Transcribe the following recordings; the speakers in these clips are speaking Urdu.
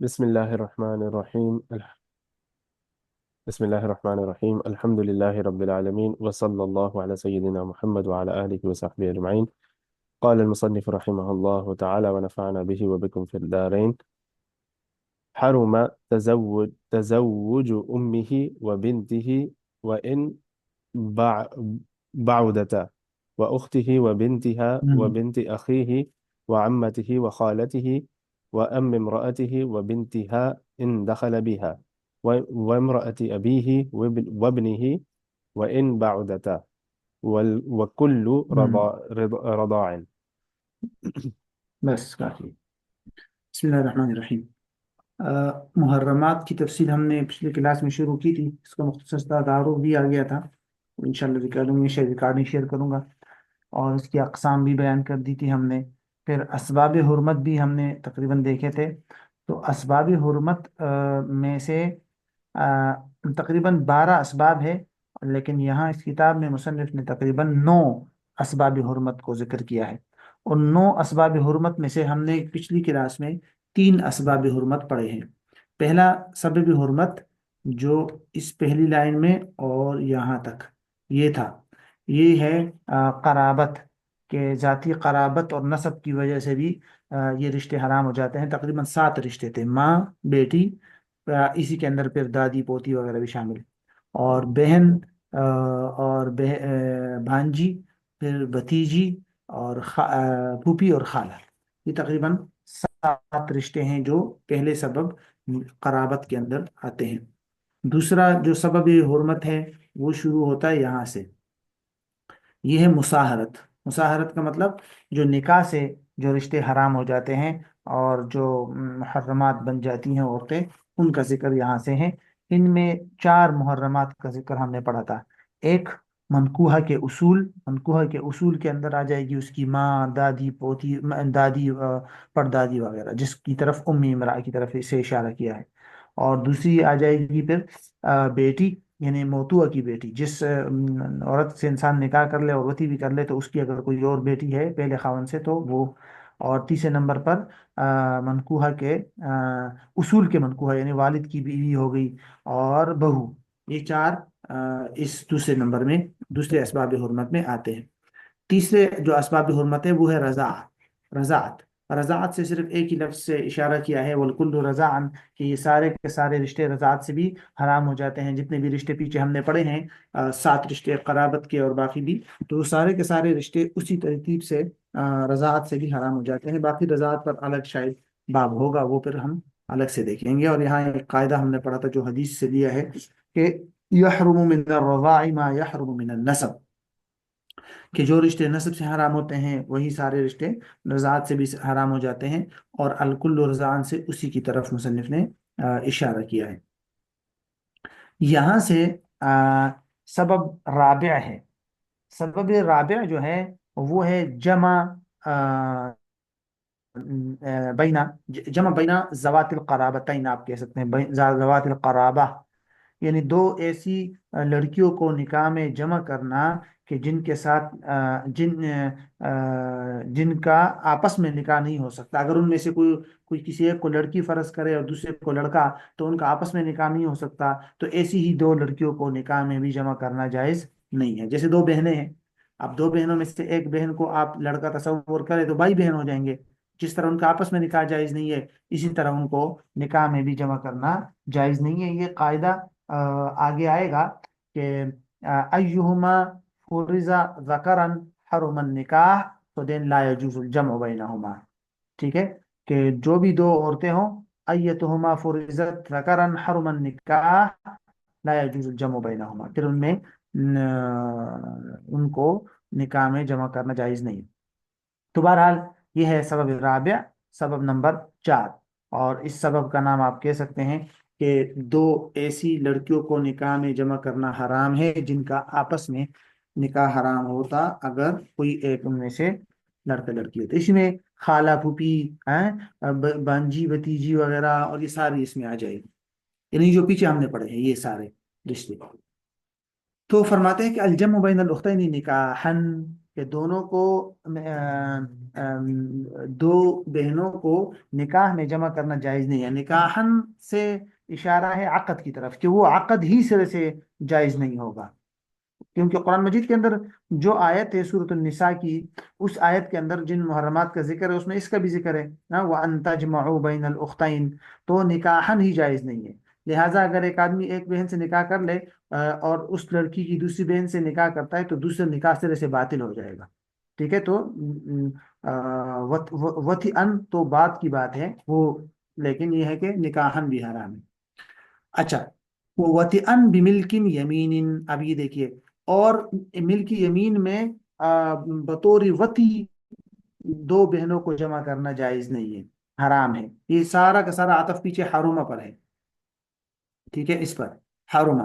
بسم الله الرحمن الرحيم بسم الله الرحمن الرحيم الحمد لله رب العالمين وصلى الله على سيدنا محمد وعلى آله وصحبه أجمعين. قال المصنف رحمه الله تعالى ونفعنا به وبكم في الدارين. حرم تزوج أمه وبنته وإن بع- بعدتا، وأخته وبنتها مم. وبنت أخيه وعمته وخالته وأم امرأته وبنتها إن دخل بها، وامرأة أبيه وابنه وإن بعدتا، وكل مم. رضاع. بس کافی. بسم اللہ الرحمن الرحیم. محرمات کی تفصیل ہم نے پچھلے کلاس میں شروع کی تھی. اس کا مختصر سا تعارف بھی آ گیا تھا. انشاءاللہ ریکارڈنگ شیئر کروں گا. اور اس کی اقسام بھی بیان کر دی تھی ہم نے. پھر اسباب حرمت بھی ہم نے تقریباً دیکھے تھے. تو اسباب حرمت میں سے تقریباً 12 اسباب ہے. لیکن یہاں اس کتاب میں مصنف نے تقریباً 9 اسباب حرمت کو ذکر کیا ہے. ان 9 اسباب حرمت میں سے ہم نے پچھلی کلاس میں 3 اسباب حرمت پڑھے ہیں. پہلا سبب حرمت جو اس پہلی لائن میں اور یہاں تک یہ تھا، یہ ہے قرابت، کہ ذاتی قرابت اور نسب کی وجہ سے بھی یہ رشتے حرام ہو جاتے ہیں. تقریباً 7 رشتے تھے: ماں، بیٹی، اسی کے اندر پھر دادی پوتی وغیرہ بھی شامل، اور بہن، اور بھانجی، پھر بھتیجی، اور پھوپھی اور خالہ. یہ تقریباً 7 رشتے ہیں جو پہلے سبب قرابت کے اندر آتے ہیں. دوسرا جو سبب حرمت ہے وہ شروع ہوتا ہے یہاں سے. یہ ہے مساہرت. مساہرت کا مطلب جو نکاح سے جو رشتے حرام ہو جاتے ہیں اور جو محرمات بن جاتی ہیں عورتیں، ان کا ذکر یہاں سے ہے. ان میں 4 محرمات کا ذکر ہم نے پڑھا تھا. ایک منکوحہ کے اصول. منکوحہ کے اصول کے اندر آ جائے گی اس کی ماں، دادی، پوتی، دادی، پردادی وغیرہ، جس کی طرف امی امرأہ کی طرف سے اشارہ کیا ہے. اور دوسری آ جائے گی پھر بیٹی، یعنی موتوہ کی بیٹی. جس عورت سے انسان نکاح کر لے اور وتی بھی کر لے تو اس کی اگر کوئی اور بیٹی ہے پہلے خاوند سے تو وہ. اور تیسرے نمبر پر منکوحہ کے اصول کے منکوحہ، یعنی والد کی بیوی ہو گئی اور بہو. یہ 4 اس دوسرے نمبر میں، دوسرے اسباب حرمت میں آتے ہیں. تیسرے جو اسباب حرمت ہے وہ ہے رضاعت. رضاعت رضاعت سے صرف ایک ہی لفظ سے اشارہ کیا ہے، والکل رضاعن، کہ یہ سارے کے سارے رشتے رضاعت سے بھی حرام ہو جاتے ہیں. جتنے بھی رشتے پیچھے ہم نے پڑھے ہیں، 7 رشتے قرابت کے اور باقی بھی، تو وہ سارے کے سارے رشتے اسی ترتیب سے رضاعت سے بھی حرام ہو جاتے ہیں. باقی رضاعت پر الگ شاید باب ہوگا، وہ پھر ہم الگ سے دیکھیں گے. اور یہاں ایک قاعدہ ہم نے پڑھا تھا جو حدیث سے لیا ہے کہ یحرم من الرضاع ما یحرم من النسب، کہ جو رشتے نسب سے حرام ہوتے ہیں وہی سارے رشتے رضاعت سے بھی حرام ہو جاتے ہیں. اور الکل رضاعن سے اسی کی طرف مصنف نے اشارہ کیا ہے. یہاں سے سبب رابع ہے. سبب رابع جو ہے وہ ہے جمع بینا، جمع بینا ذوات القرابتین، آپ کہہ سکتے ہیں ذوات القرابہ، یعنی 2 ایسی لڑکیوں کو نکاح میں جمع کرنا کہ جن کے ساتھ جن کا آپس میں نکاح نہیں ہو سکتا. اگر ان میں سے کوئی کسی ایک کو لڑکی فرض کرے اور دوسرے کو لڑکا، تو ان کا آپس میں نکاح نہیں ہو سکتا. تو ایسی ہی 2 لڑکیوں کو نکاح میں بھی جمع کرنا جائز نہیں ہے. جیسے 2 بہنیں ہیں، اب 2 بہنوں میں سے ایک بہن کو آپ لڑکا تصور کریں تو بھائی بہن ہو جائیں گے. جس طرح ان کا آپس میں نکاح جائز نہیں ہے، اسی طرح ان کو نکاح میں بھی جمع کرنا جائز نہیں ہے. یہ قاعدہ آگے آئے گا کہ ایہما فرزا ذکرن حرم النکاح، تو دین لا یجوز الجمع بینہما. ٹھیک ہے، کہ جو بھی 2 عورتیں ہوں، ایتہما فرزت ذکرن حرم النکاح لا یجوز الجمع بینہما، پھر ان میں ان کو نکاح میں جمع کرنا جائز نہیں. تو بہرحال یہ ہے سبب رابع، سبب نمبر 4. اور اس سبب کا نام آپ کہہ سکتے ہیں کہ 2 ایسی لڑکیوں کو نکاح میں جمع کرنا حرام ہے جن کا آپس میں نکاح حرام ہوتا اگر کوئی ایک ان میں سے لڑکا لڑکی ہوتا. اس میں خالہ، پھوپھی، بانجی، بتیجی وغیرہ، اور یہ ساری اس میں آ جائے گی، یعنی جو پیچھے ہم نے پڑھے ہیں یہ سارے رشتے. تو فرماتے ہیں کہ الجمع بین الاختین نکاحن، کہ دونوں کو دو بہنوں کو نکاح میں جمع کرنا جائز نہیں ہے. نکاحن سے اشارہ ہے عقد کی طرف، کہ وہ عقد ہی سرے سے جائز نہیں ہوگا. کیونکہ قرآن مجید کے اندر جو آیت ہے سورۃ النساء کی، اس آیت کے اندر جن محرمات کا ذکر ہے اس میں اس کا بھی ذکر ہے نا، وَأَن تَجْمَعُوا بَيْنَ الْأُخْتَيْن، تو نکاحن ہی جائز نہیں ہے. لہٰذا اگر ایک آدمی ایک بہن سے نکاح کر لے اور اس لڑکی کی دوسری بہن سے نکاح کرتا ہے تو دوسرے نکاح سرے سے باطل ہو جائے گا. ٹھیک ہے، تو وتی ان تو بات کی بات ہے وہ، لیکن یہ ہے کہ نکاحن بھی حرام ہے. اچھا، وہ وتی ان بملکن یمین، اب یہ دیکھیے، اور ملک یمین میں بطور وتی دو بہنوں کو جمع کرنا جائز نہیں ہے، حرام ہے. یہ سارا کا سارا عطف پیچھے حرمہ پر ہے. ٹھیک ہے، اس پر حرمہ.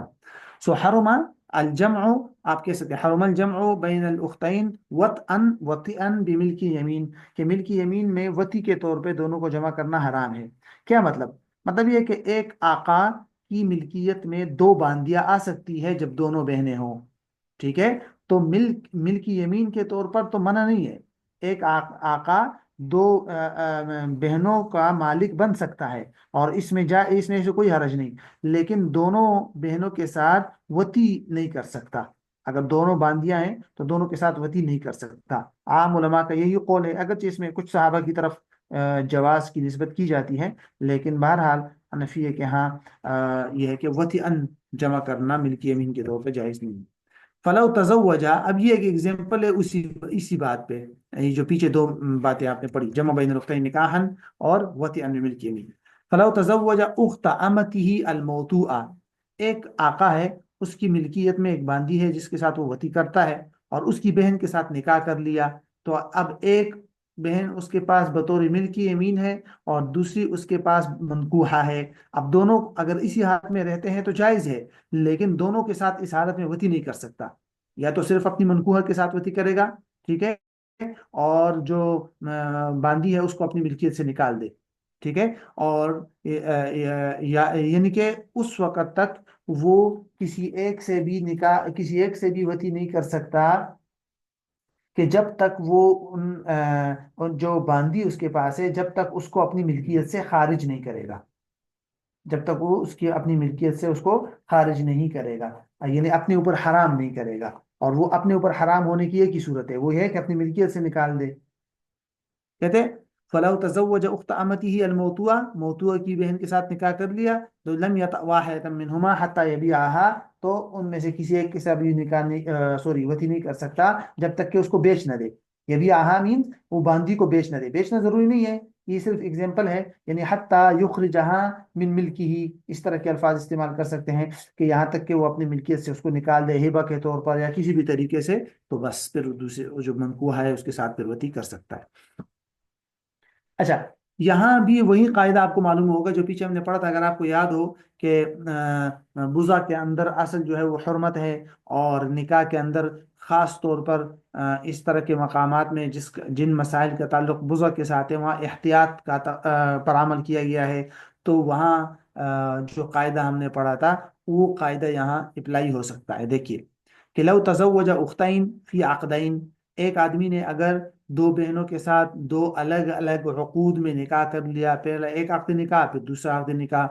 سو حرمہ الجمع، آپ کہہ سکتے ہیں حرم الجمع بین الاختین وطئن بملک یمین، کہ ملک یمین میں وتی کے طور پہ دونوں کو جمع کرنا حرام ہے. کیا مطلب؟ مطلب یہ کہ ایک آقا کی ملکیت میں دو باندیاں آ سکتی ہے جب دونوں بہنیں ہوں. ٹھیک ہے، تو ملک یمین کے طور پر تو منع نہیں ہے. ایک آقا دو بہنوں کا مالک بن سکتا ہے، اور اس میں سے کوئی حرج نہیں، لیکن دونوں بہنوں کے ساتھ وتی نہیں کر سکتا. اگر دونوں باندیاں ہیں تو دونوں کے ساتھ وتی نہیں کر سکتا. عام علماء کا یہی قول ہے، اگرچہ اس میں کچھ صحابہ کی طرف جواز کی نسبت کی جاتی ہے، لیکن بہرحال حنفیہ کے ہاں یہ ہے کہ وتی ان جمع کرنا ملک یمین کے طور پہ جائز نہیں. فلو تزوجا، اب یہ ایک ایگزامپل ہے اسی بات پہ، یہ جو پیچھے دو باتیں آپ نے پڑھی، جمع بین الاختین نکاحن اور وطئ ملک یمین. فلو تزوج اخت امته الموطوءہ، ایک آقا ہے، اس کی ملکیت میں ایک باندی ہے جس کے ساتھ وہ وطی کرتا ہے، اور اس کی بہن کے ساتھ نکاح کر لیا. تو اب ایک بہن اس کے پاس بطور ملکی یمین ہے اور دوسری اس کے پاس منکوحہ ہے. اب دونوں اگر اسی حالت میں رہتے ہیں تو جائز ہے، لیکن دونوں کے ساتھ اس حالت میں وطی نہیں کر سکتا. یا تو صرف اپنی منکوحہ کے ساتھ وطی کرے گا، ٹھیک ہے، اور جو باندی ہے اس کو اپنی ملکیت سے نکال دے. ٹھیک ہے، اور یعنی کہ اس وقت تک وہ کسی ایک سے بھی وطی نہیں کر سکتا کہ جب تک وہ ان جو باندی اس کے پاس ہے جب تک اس کو اپنی ملکیت سے خارج نہیں کرے گا. جب تک وہ اس کی اپنی ملکیت سے اس کو خارج نہیں کرے گا، یعنی اپنے اوپر حرام نہیں کرے گا. اور وہ اپنے اوپر حرام ہونے کی ایک ہی صورت ہے، وہ یہ ہے کہ اپنی ملکیت سے نکال دے. کہتے فلو تزوج اخت امته الموطوءہ، موطوءہ کی بہن کے ساتھ نکاح کر لیا، تو لم یطأ واحدة منهما حتى يبيعها، تو ان میں سے کسی ایک کے ساتھ بھی نکاح نہیں وطی نہیں کر سکتا جب تک کہ اس کو بیچ نہ دے. یبیعها مینس وہ باندی کو بیچ نہ دے. بیچنا ضروری نہیں ہے، یہ صرف اگزامپل ہے، یعنی حتی یخرجها من ملکه، اس طرح کے الفاظ استعمال کر سکتے ہیں کہ یہاں تک کہ وہ اپنی ملکیت سے اس کو نکال دے ہبہ کے طور پر یا کسی بھی طریقے سے، تو بس پھر دوسرے جو منکوح ہے اس کے ساتھ پھر وطی کر سکتا ہے. اچھا، یہاں بھی وہی قاعدہ آپ کو معلوم ہوگا جو پیچھے ہم نے پڑھا تھا. اگر آپ کو یاد ہو کہ بزا کے اندر اصل جو ہے وہ حرمت ہے، اور نکاح کے اندر خاص طور پر اس طرح کے مقامات میں جن مسائل کا تعلق بزا کے ساتھ ہے وہاں احتیاط کا پر عمل کیا گیا ہے. تو وہاں جو قاعدہ ہم نے پڑھا تھا وہ قاعدہ یہاں اپلائی ہو سکتا ہے. دیکھیے کہ لو تزوج اختین فی عقدین، ایک آدمی نے اگر دو بہنوں کے ساتھ دو الگ الگ عقود میں نکاح کر لیا، پہلا ایک عقد نکاح پھر دوسرا عقد نکاح،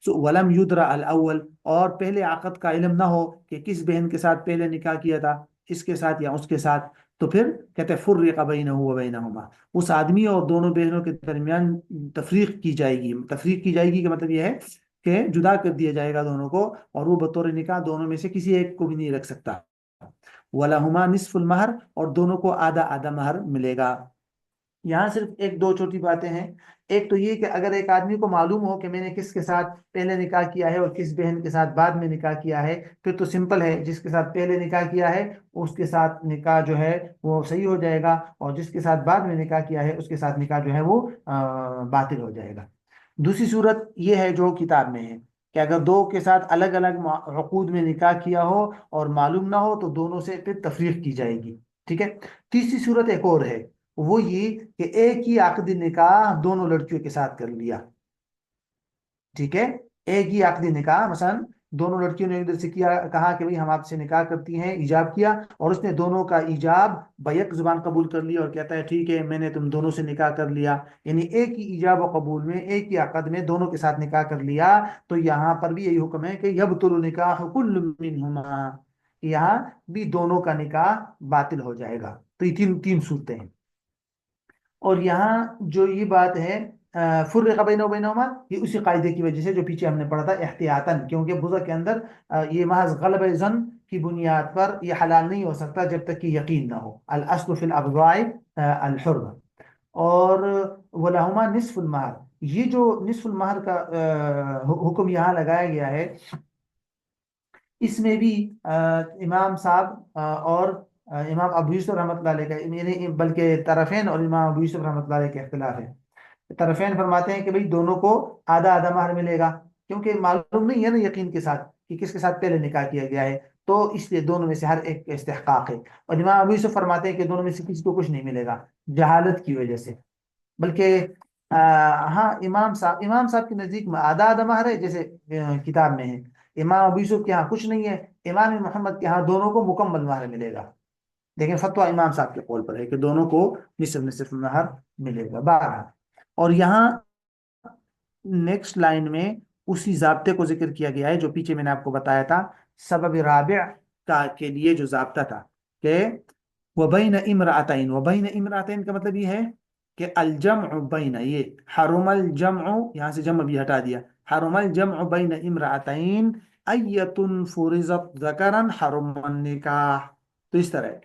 ولم یدرا الاول، اور پہلے عقد کا علم نہ ہو کہ کس بہن کے ساتھ پہلے نکاح کیا تھا، اس کے ساتھ یا اس کے ساتھ، تو پھر کہتے فرق بینہ و بینہما، اس آدمی اور دونوں بہنوں کے درمیان تفریق کی جائے گی. تفریق کی جائے گی کا مطلب یہ ہے کہ جدا کر دیا جائے گا دونوں کو، اور وہ بطور نکاح دونوں میں سے کسی ایک کو بھی نہیں رکھ سکتا. وَلَهُمَا نِصْفُ الْمَهْرِ، اور دونوں کو آدھا آدھا مہر ملے گا. یہاں صرف ایک دو چھوٹی باتیں ہیں. ایک تو یہ کہ اگر ایک آدمی کو معلوم ہو کہ میں نے کس کے ساتھ پہلے نکاح کیا ہے اور کس بہن کے ساتھ بعد میں نکاح کیا ہے، پھر تو سمپل ہے، جس کے ساتھ پہلے نکاح کیا ہے اس کے ساتھ نکاح جو ہے وہ صحیح ہو جائے گا، اور جس کے ساتھ بعد میں نکاح کیا ہے اس کے ساتھ نکاح جو ہے وہ باطل ہو جائے گا. دوسری صورت یہ ہے جو کتاب میں ہے کہ اگر دو کے ساتھ الگ الگ عقود میں نکاح کیا ہو اور معلوم نہ ہو تو دونوں سے پھر تفریق کی جائے گی. ٹھیک ہے. تیسری صورت ایک اور ہے، وہ یہ کہ ایک ہی عقد نکاح دونوں لڑکیوں کے ساتھ کر لیا. ٹھیک ہے، ایک ہی عقد نکاح مثلا دونوں لڑکیوں نے ایک دوسرے سے کہا کہ بھئی ہم آپ سے نکاح کرتی ہیں، ایجاب کیا، اور اس نے دونوں کا ایجاب بیک زبان قبول کر لیا اور کہتا ہے ٹھیک ہے میں نے تم دونوں سے نکاح کر لیا، یعنی ایک ہی ایجاب و قبول میں، ایک ہی عقد میں دونوں کے ساتھ نکاح کر لیا، تو یہاں پر بھی یہی حکم ہے کہ یبطل نکاح کل منہما، یہاں بھی دونوں کا نکاح باطل ہو جائے گا۔ تو یہ تین تین صورتیں ہیں۔ اور یہاں جو یہ بات ہے فرق بینہما، یہ اسی قاعدے کی وجہ سے جو پیچھے ہم نے پڑھا تھا احتیاطاً، کیونکہ بضع کے اندر یہ محض غلبہ ظن کی بنیاد پر یہ حلال نہیں ہو سکتا جب تک کہ یقین نہ ہو۔ الاصل فی الابضاع الحرمہ۔ اور ولہما نصف المہر، یہ جو نصف المہر کا حکم یہاں لگایا گیا ہے، اس میں بھی امام صاحب اور امام ابو یوسف رحمۃ اللہ علیہ کا، یعنی بلکہ طرفین اور امام ابو یوسف رحمۃ اللہ علیہ کے اختلاف ہے۔ طرفین فرماتے ہیں کہ بھئی دونوں کو آدھا آدھا مہر ملے گا، کیونکہ معلوم نہیں ہے نا یقین کے ساتھ کہ کس کے ساتھ پہلے نکاح کیا گیا ہے، تو اس لیے دونوں میں سے ہر ایک کا استحقاق ہے۔ اور امام ابو یوسف فرماتے ہیں کہ دونوں میں سے کسی کو کچھ نہیں ملے گا جہالت کی وجہ سے، بلکہ ہاں امام صاحب کے نزدیک میں آدھا آدھا مہر ہے جیسے کتاب میں ہے، امام ابو یوسف کے ہاں کچھ نہیں ہے، امام محمد کے ہاں دونوں کو مکمل مہر ملے گا، لیکن فتویٰ امام صاحب کے قول پر ہے کہ دونوں کو نصف نصف مہر ملے گا بہرحال۔ اور یہاں نیکسٹ لائن میں اسی ضابطے کو ذکر کیا گیا ہے جو پیچھے میں نے آپ کو بتایا تھا، سبب رابع کا کے لیے جو ضابطہ تھا کہ وبین امرأتین، وبین امرأتین کا مطلب یہ ہے کہ الجمع بین، یہ حرم الجمع، یہاں سے جمع بھی ہٹا دیا، حرم الجمع بین امرأتین ایت فرزت ذکرا حرم النکاح، تو اس طرح ہے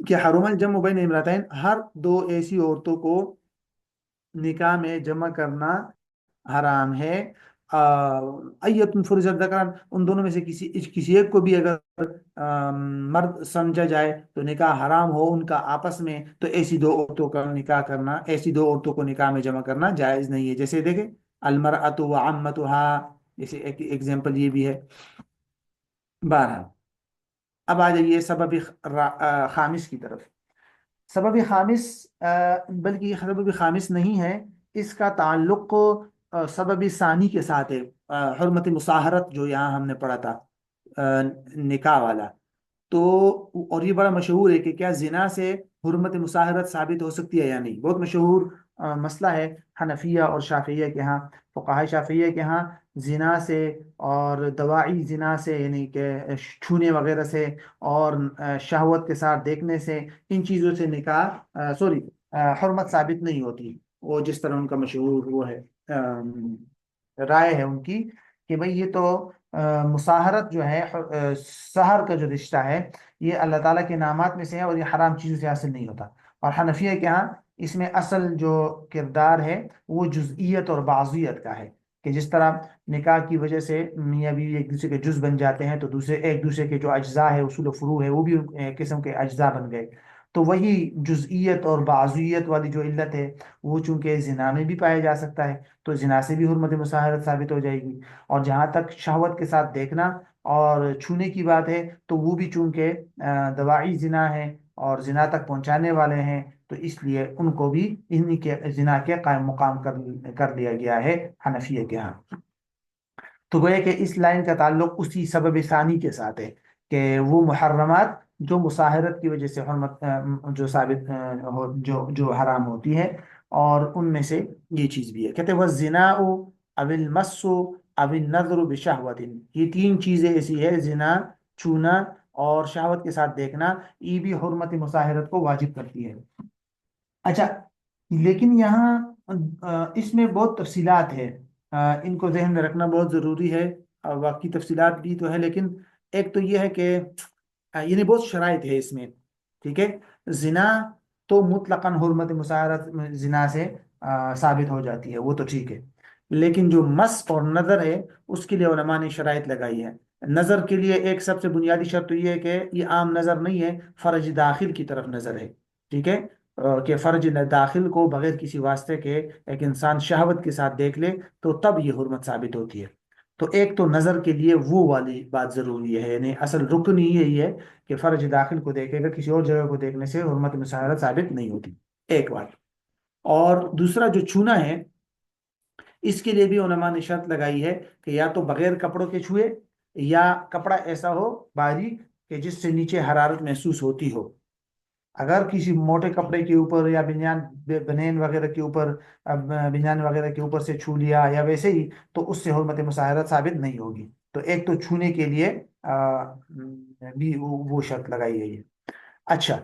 کہ حرم الجمع بین امرأتین، ہر دو ایسی عورتوں کو نکاح میں جمع کرنا حرام ہے، ایت فرزت ذکران، ان دونوں میں سے کسی ایک کو بھی اگر مرد سمجھا جائے تو نکاح حرام ہو ان کا آپس میں، تو ایسی دو عورتوں کا نکاح کرنا، ایسی دو عورتوں کو نکاح میں جمع کرنا جائز نہیں ہے۔ جیسے دیکھیں المرأۃ وعمتها، جیسے ایک ایگزامپل یہ بھی ہے۔ بہرحال اب آ جائیے سبب خامس کی طرف۔ سبب خامس بلکہ یہ سبب خامس نہیں ہے، اس کا تعلق سبب ثانی کے ساتھ ہے، حرمت مصاہرت جو یہاں ہم نے پڑھا تھا نکاح والا، تو اور یہ بڑا مشہور ہے کہ کیا زنا سے حرمت مصاہرت ثابت ہو سکتی ہے یا نہیں، بہت مشہور مسئلہ ہے حنفیہ اور شافعیہ کے ہاں، فقہائے شافعیہ کے ہاں زنا سے اور دواعی زنا سے، یعنی کہ چھونے وغیرہ سے اور شہوت کے ساتھ دیکھنے سے، ان چیزوں سے نکاح حرمت ثابت نہیں ہوتی، وہ جس طرح ان کا مشہور وہ ہے رائے ہے ان کی کہ بھئی یہ تو مصاہرت جو ہے سحر کا جو رشتہ ہے یہ اللہ تعالیٰ کے انعامات میں سے ہے اور یہ حرام چیزوں سے حاصل نہیں ہوتا۔ اور حنفیہ کے ہاں اس میں اصل جو کردار ہے وہ جزئیت اور بعضیت کا ہے، کہ جس طرح نکاح کی وجہ سے میاں بیوی ایک دوسرے کے جز بن جاتے ہیں، تو دوسرے ایک دوسرے کے جو اجزاء ہے، اصول و فروع ہے، وہ بھی ایک قسم کے اجزاء بن گئے، تو وہی جزئیت اور بعضیت والی جو علت ہے وہ چونکہ زنا میں بھی پایا جا سکتا ہے، تو زنا سے بھی حرمت مصاہرت ثابت ہو جائے گی۔ اور جہاں تک شہوت کے ساتھ دیکھنا اور چھونے کی بات ہے تو وہ بھی چونکہ دواعی زنا ہے اور زنا تک پہنچانے والے ہیں، تو اس لیے ان کو بھی انہی کے زنا کے قائم مقام کر لیا گیا ہے حنفیہ کے ہاں۔ تو گویا کہ اس لائن کا تعلق اسی سبب ثانی کے ساتھ ہے کہ وہ محرمات جو مصاہرت کی وجہ سے حرمت جو ثابت جو حرام ہوتی ہے، اور ان میں سے یہ چیز بھی ہے۔ کہتے ہیں وَالزِّنَاءُ أَوِ الْمَسُّ أَوِ النَّظْرُ بِشَهْوَةٍ، یہ تین چیزیں ایسی ہے، زنا، چھونا اور شہوت کے ساتھ دیکھنا، یہ بھی حرمت مصاہرت کو واجب کرتی ہے۔ اچھا، لیکن یہاں اس میں بہت تفصیلات ہے، ان کو ذہن میں رکھنا بہت ضروری ہے، واقعی تفصیلات بھی تو ہے، لیکن ایک تو یہ ہے کہ یعنی بہت شرائط ہے اس میں، ٹھیک ہے۔ زنا تو مطلقاً حرمت مصاہرت زنا سے ثابت ہو جاتی ہے، وہ تو ٹھیک ہے، لیکن جو مس اور نظر ہے اس کے لیے علماء نے شرائط لگائی ہے۔ نظر کے لیے ایک سب سے بنیادی شرط تو یہ ہے کہ یہ عام نظر نہیں ہے، فرج داخل کی طرف نظر ہے، ٹھیک ہے، کہ فرج داخل کو بغیر کسی واسطے کے ایک انسان شہوت کے ساتھ دیکھ لے تو تب یہ حرمت ثابت ہوتی ہے۔ تو ایک تو نظر کے لیے وہ والی بات ضروری ہے، یعنی اصل رکن ہی یہی ہے کہ فرج داخل کو دیکھے گا، کسی اور جگہ کو دیکھنے سے حرمت مصاہرت ثابت نہیں ہوتی، ایک بات۔ اور دوسرا جو چھونا ہے، اس کے لیے بھی علماء نے شرط لگائی ہے کہ یا تو بغیر کپڑوں کے چھوئے، یا کپڑا ایسا ہو باریک کہ جس سے نیچے حرارت محسوس ہوتی ہو. اگر کسی موٹے کپڑے کے اوپر یا بنین وغیرہ کے اوپر بنیان وغیرہ کے اوپر سے چھو لیا یا ویسے ہی، تو اس سے حرمت مصاہرت ثابت نہیں ہوگی. تو ایک تو چھونے کے لیے بھی وہ شرط لگائی گئی ہے. اچھا،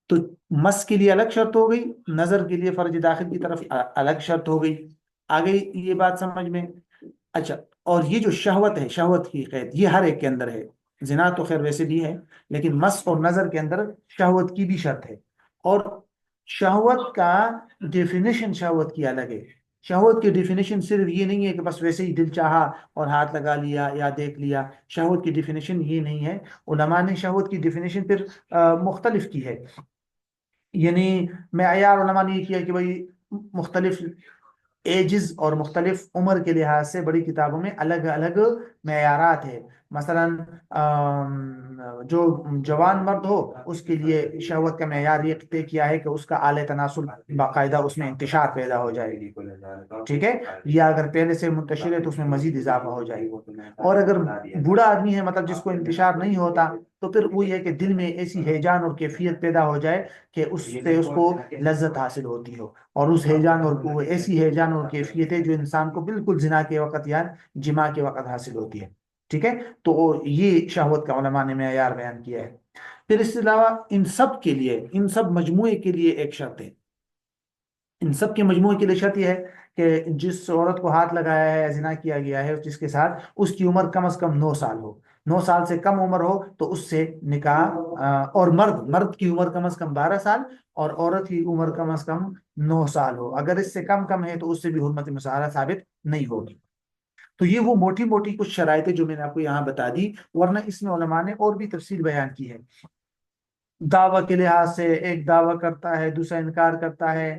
تو مس کے لیے الگ شرط ہو گئی، نظر کے لیے فرج داخل کی طرف الگ شرط ہو گئی. آ گئی یہ بات سمجھ میں؟ اچھا، اور یہ جو شہوت ہے، شہوت کی قید، یہ ہر ایک کے اندر ہے. زنا تو خیر ویسے بھی ہے، لیکن مس اور نظر کے اندر شہوت کی بھی شرط ہے. اور شہوت کا ڈیفینیشن شہوت کی الگ ہے. شہوت کی ڈیفینیشن صرف یہ نہیں ہے کہ بس ویسے ہی دل چاہا اور ہاتھ لگا لیا یا دیکھ لیا. شہوت کی ڈیفینیشن یہ نہیں ہے. علماء نے شہوت کی ڈیفینیشن پھر مختلف کی ہے. یعنی معیار علماء نے یہ کیا کہ بھائی مختلف ایجز اور مختلف عمر کے لحاظ سے بڑی کتابوں میں الگ الگ معیارات ہے. مثلا جو جوان مرد ہو اس کے لیے شہوت کا معیار یہ طے کیا ہے کہ اس کا اعلی تناسل باقاعدہ اس میں انتشار پیدا ہو جائے گی، ٹھیک ہے، یا اگر پہلے سے منتشر ہے تو اس میں مزید اضافہ ہو جائے گی. اور اگر بوڑھا آدمی ہے، مطلب جس کو انتشار نہیں ہوتا، تو پھر وہ یہ کہ دل میں ایسی ہیجان اور کیفیت پیدا ہو جائے کہ اس سے اس کو لذت حاصل ہوتی ہو. اور اس ہیجان اور وہ ایسی ہیجان اور کیفیت ہے جو انسان کو بالکل زنا کے وقت یا جماع کے وقت حاصل ہوتی ہے. ٹھیک ہے، تو یہ شہوت کا علماء نے معیار بیان کیا ہے. پھر اس کے علاوہ ان سب کے لیے، ان سب مجموعے کے لیے ایک شرط ہے. ان سب کے مجموعے کے لیے شرط یہ ہے کہ جس عورت کو ہاتھ لگایا ہے یا زنا کیا گیا ہے جس کے ساتھ، اس کی عمر کم از کم 9 سال ہو. 9 سال سے کم عمر ہو تو اس سے نکاح، اور مرد کی عمر کم از کم 12 سال اور عورت کی عمر کم از کم 9 سال ہو. اگر اس سے کم ہے تو اس سے بھی حرمت مصاہرہ ثابت نہیں ہوگی. تو یہ وہ موٹی موٹی کچھ شرائط جو میں نے آپ کو یہاں بتا دی، ورنہ اس میں علماء نے اور بھی تفصیل بیان کی ہے. دعوی کے لحاظ سے ایک دعویٰ کرتا ہے، دوسرا انکار کرتا ہے،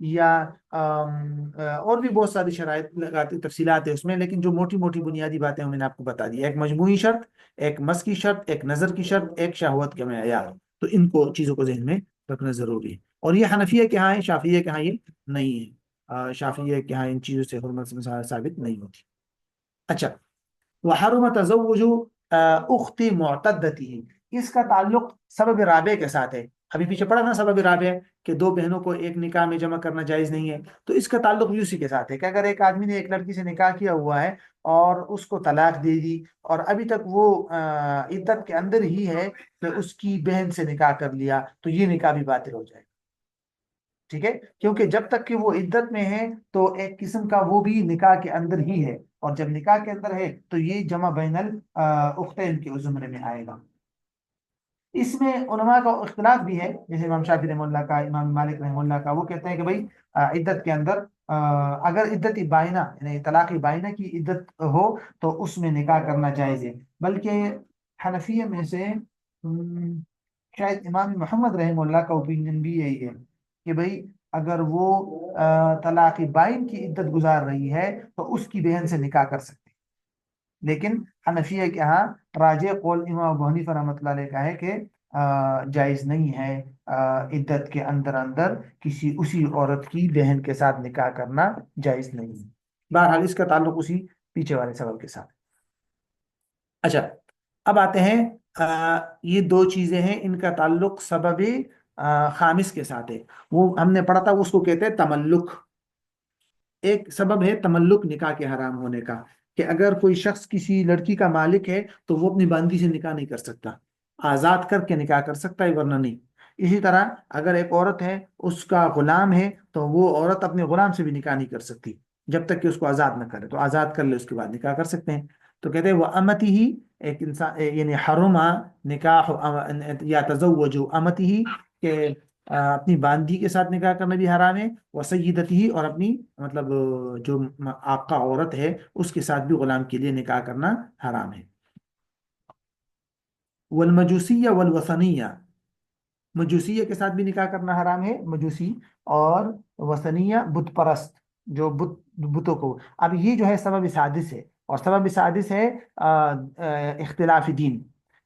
یا اور بھی بہت ساری شرائط لگاتی تفصیلات ہے اس میں. لیکن جو موٹی موٹی بنیادی باتیں میں نے آپ کو بتا دی، ایک مجموعی شرط، ایک مس کی شرط، ایک نظر کی شرط، ایک شہوت کے معیار. تو ان کو چیزوں کو ذہن میں رکھنا ضروری ہے. اور یہ حنفیہ کے ہاں ہے، شافعیہ کے ہاں یہ نہیں ہے. شافعیہ کے ہاں ان چیزوں سے حرمت ثابت نہیں ہوتی. اچھا، وحرم تزوج اخت معتدتی، اس کا تعلق سبب رابع کے ساتھ ہے. ابھی پیچھے پڑا نا سبب رابع کہ 2 بہنوں کو ایک نکاح میں جمع کرنا جائز نہیں ہے. تو اس کا تعلق بھی اسی کے ساتھ ہے کہ اگر ایک آدمی نے ایک لڑکی سے نکاح کیا ہوا ہے اور اس کو طلاق دے دی، اور ابھی تک وہ عدت کے اندر ہی ہے، تو اس کی بہن سے نکاح کر لیا، تو یہ نکاح بھی باطل ہو جائے. ٹھیک ہے، کیونکہ جب تک کہ وہ عدت میں ہے تو ایک قسم کا وہ بھی نکاح کے اندر ہی ہے، اور جب نکاح کے اندر ہے تو یہ جمع بین الاختین کے زمرے میں آئے گا. اس میں علماء کا اختلاف بھی ہے، جیسے امام شافعی رحمہ اللہ کا، امام مالک رحمہ اللہ کا. وہ کہتے ہیں کہ بھائی عدت کے اندر اگر عدت بائنہ یعنی طلاق بائنہ کی عدت ہو تو اس میں نکاح کرنا جائز ہے. بلکہ حنفیہ میں سے شاید امام محمد رحمہ اللہ کا اوپینین بھی یہی ہے کہ بھائی اگر وہ طلاق بائن کی عدت گزار رہی ہے تو اس کی بہن سے نکاح کر سکتے. لیکن حنفیہ کے ہاں راجح قول امام ابو حنیفہ رحمۃ اللہ علیہ کا ہے کہ جائز نہیں ہے عدت کے اندر کسی اسی عورت کی بہن کے ساتھ نکاح کرنا جائز نہیں ہے. بہرحال اس کا تعلق اسی پیچھے والے سبب کے ساتھ. اچھا، اب آتے ہیں یہ 2 چیزیں ہیں، ان کا تعلق سبب خامس کے ساتھ ہے. وہ ہم نے پڑھا تھا، اس کو کہتے ہیں تملک. ایک سبب ہے تملک نکاح کے حرام ہونے کا، کہ اگر کوئی شخص کسی لڑکی کا مالک ہے تو وہ اپنی باندی سے نکاح نہیں کر سکتا، آزاد کر کے نکاح کر سکتا ہے ورنہ نہیں. اسی طرح اگر ایک عورت ہے، اس کا غلام ہے، تو وہ عورت اپنے غلام سے بھی نکاح نہیں کر سکتی جب تک کہ اس کو آزاد نہ کرے. تو آزاد کر لے اس کے بعد نکاح کر سکتے ہیں. تو کہتے ہیں وہ امتی ہی، ایک انسان یعنی حرما نکاح یا تزوج امتی ہی، کہ اپنی باندی کے ساتھ نکاح کرنا بھی حرام ہے. وہ سیدتی ہی، اور اپنی مطلب جو آقا عورت ہے اس کے ساتھ بھی غلام کے لیے نکاح کرنا حرام ہے. والمجوسیہ والوثنیہ، مجوسیہ کے ساتھ بھی نکاح کرنا حرام ہے. مجوسی اور وثنیہ بت پرست، جو بتوں کو. اب یہ جو ہے سبب سادس ہے، اور سبب سادس ہے اختلاف دین،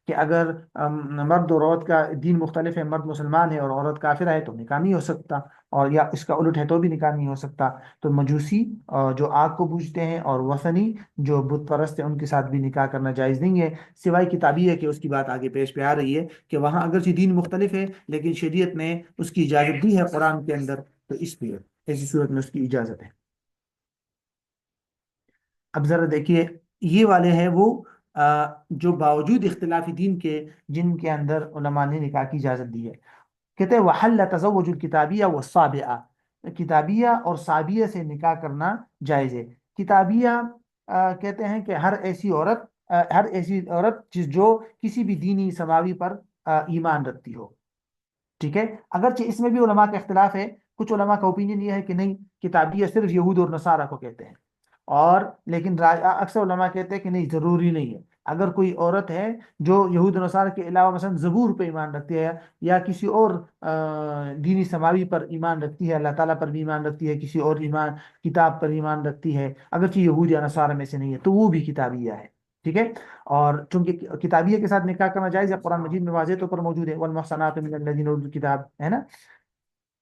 کہ اگر مرد اور عورت کا دین مختلف ہے، مرد مسلمان ہے اور عورت کافرہ ہے تو نکاح نہیں ہو سکتا. اور یا اس کا الٹ ہے تو بھی نکاح نہیں ہو سکتا. تو مجوسی جو آگ کو پوجتے ہیں اور وثنی جو بت پرست ہیں ان کے ساتھ بھی نکاح کرنا جائز نہیں ہے، سوائے کتابی ہے کہ اس کی بات آگے پیش پہ آ رہی ہے کہ وہاں اگرچہ دین مختلف ہے لیکن شریعت نے اس کی اجازت دی ہے قرآن کے اندر، تو اس لیے ایسی صورت میں اس کی اجازت ہے. اب ذرا دیکھیے یہ والے ہیں وہ جو باوجود اختلاف دین کے جن کے اندر علماء نے نکاح کی اجازت دی ہے. کہتے ہیں وحل تزوج الکتابیہ والصابئہ، کتابیہ اور صابیہ سے نکاح کرنا جائز ہے. کتابیہ کہتے ہیں کہ ہر ایسی عورت جو کسی بھی دینی سماوی پر ایمان رکھتی ہو. ٹھیک ہے، اگرچہ اس میں بھی علماء کا اختلاف ہے. کچھ علماء کا اوپینین یہ ہے کہ نہیں، کتابیہ صرف یہود اور نصارہ کو کہتے ہیں، اور لیکن اکثر علماء کہتے ہیں کہ نہیں، ضروری نہیں ہے. اگر کوئی عورت ہے جو یہود و نصارہ کے علاوہ مثلا زبور پہ ایمان رکھتی ہے یا کسی اور دینی سماوی پر ایمان رکھتی ہے، اللہ تعالیٰ پر بھی ایمان رکھتی ہے، کسی اور کتاب پر ایمان رکھتی ہے، اگرچہ یہود یا نصارہ میں سے نہیں ہے، تو وہ بھی کتابیہ ہے. ٹھیک ہے، اور چونکہ کتابیہ کے ساتھ نکاح کرنا جائز ہے، قرآن مجید میں واضح طور پر موجود ہے، والمحصنات من الذین اوتوا الکتاب، ہے نا.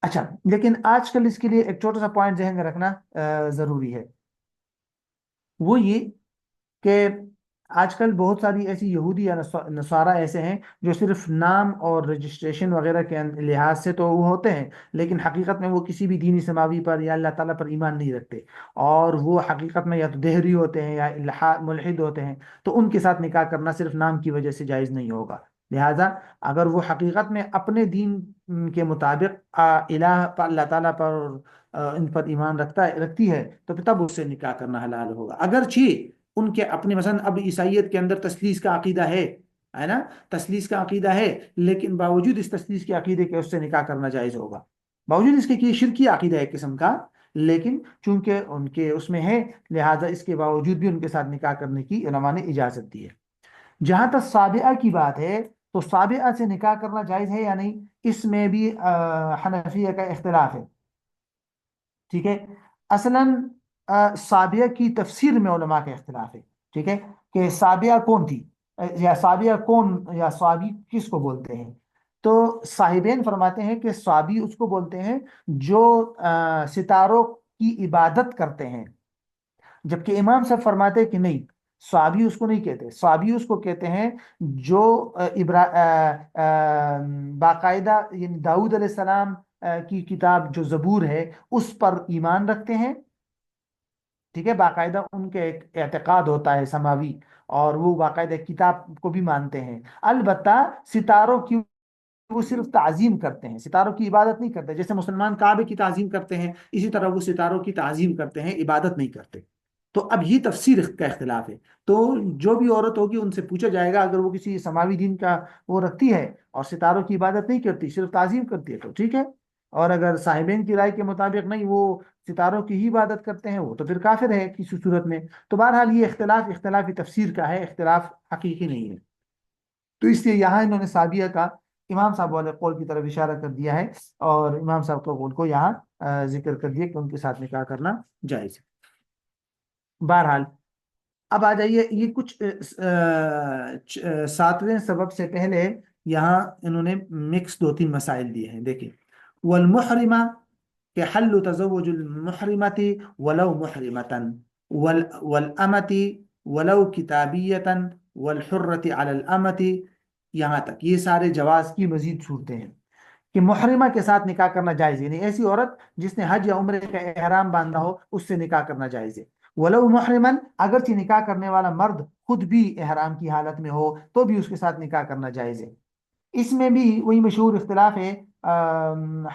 اچھا، لیکن آج کل اس کے لیے ایک چھوٹا سا پوائنٹ ذہن میں رکھنا ضروری ہے. وہ یہ کہ آج کل بہت ساری ایسی یہودی یا نصارہ ایسے ہیں جو صرف نام اور رجسٹریشن وغیرہ کے لحاظ سے تو وہ ہوتے ہیں، لیکن حقیقت میں وہ کسی بھی دینی سماوی پر یا اللہ تعالیٰ پر ایمان نہیں رکھتے، اور وہ حقیقت میں یا تو دہری ہوتے ہیں یا ملحد ہوتے ہیں. تو ان کے ساتھ نکاح کرنا صرف نام کی وجہ سے جائز نہیں ہوگا. لہذا اگر وہ حقیقت میں اپنے دین کے مطابق اللہ تعالیٰ پر ان پر ایمان رکھتی ہے تو پھر تب اس سے نکاح کرنا حلال ہوگا. اگرچہ ان کے اپنے مثلا اب عیسائیت کے اندر تثلیث کا عقیدہ ہے نا، تثلیث کا عقیدہ ہے، لیکن باوجود اس تثلیث کے عقیدے کے اس سے نکاح کرنا جائز ہوگا، باوجود اس کے کہ یہ شرکی عقیدہ ہے ایک قسم کا، لیکن چونکہ ان کے اس میں ہے لہذا اس کے باوجود بھی ان کے ساتھ نکاح کرنے کی علماء نے اجازت دی ہے. جہاں تک سابعہ کی بات ہے تو سابعہ سے نکاح کرنا جائز ہے یا نہیں، اس میں بھی حنفیہ کا اختلاف ہے. ٹھیک ہے، اصلاً سابعہ کی تفسیر میں علماء کا اختلاف ہے. ٹھیک ہے، کہ سابعہ کون تھی، یا سابعہ کون، یا صابی کس کو بولتے ہیں. تو صاحبین فرماتے ہیں کہ صابی اس کو بولتے ہیں جو ستاروں کی عبادت کرتے ہیں، جبکہ امام صاحب فرماتے ہیں کہ نہیں، صابی اس کو نہیں کہتے، صابی اس کو کہتے ہیں جو باقاعدہ یعنی داؤد علیہ السلام کی کتاب جو زبور ہے اس پر ایمان رکھتے ہیں. ٹھیک ہے، باقاعدہ ان کے ایک اعتقاد ہوتا ہے سماوی، اور وہ باقاعدہ کتاب کو بھی مانتے ہیں. البتہ ستاروں کی وہ صرف تعظیم کرتے ہیں، ستاروں کی عبادت نہیں کرتے. جیسے مسلمان کعبے کی تعظیم کرتے ہیں، اسی طرح وہ ستاروں کی تعظیم کرتے ہیں، عبادت نہیں کرتے. تو اب یہ تفسیر کا اختلاف ہے. تو جو بھی عورت ہوگی ان سے پوچھا جائے گا، اگر وہ کسی سماوی دین کا وہ رکھتی ہے اور ستاروں کی عبادت نہیں کرتی، صرف تعظیم کرتی ہے، تو ٹھیک ہے. اور اگر صاحبین کی رائے کے مطابق نہیں، وہ ستاروں کی ہی عبادت کرتے ہیں، وہ تو پھر کافر ہے کسی صورت میں. تو بہرحال یہ اختلافی تفسیر کا ہے، اختلاف حقیقی نہیں ہے. تو اس لیے یہاں انہوں نے سابیہ کا امام صاحب والے قول کی طرف اشارہ کر دیا ہے، اور امام صاحب کے قول کو یہاں ذکر کر دیا کہ ان کے ساتھ نکاح کرنا جائز ہے. بہرحال اب آ جائیے، یہ کچھ ساتویں سبب سے پہلے یہاں انہوں نے مکس دو تین مسائل دیے ہیں. دیکھیں، والمحرمہ کہ حل تزوج المحرمة ولو محرمة والأمة ولو كتابية والحرة على الأمة، یہاں تک یہ سارے جواز کی مزید صورتیں ہیں کہ محرمہ کے ساتھ نکاح کرنا جائز ہے، یعنی ایسی عورت جس نے حج یا عمرے کا احرام باندھا ہو اس سے نکاح کرنا جائز ہے. ولو محرمن، اگرچہ نکاح کرنے والا مرد خود بھی احرام کی حالت میں ہو تو بھی اس کے ساتھ نکاح کرنا جائز ہے. اس میں بھی وہی مشہور اختلاف ہے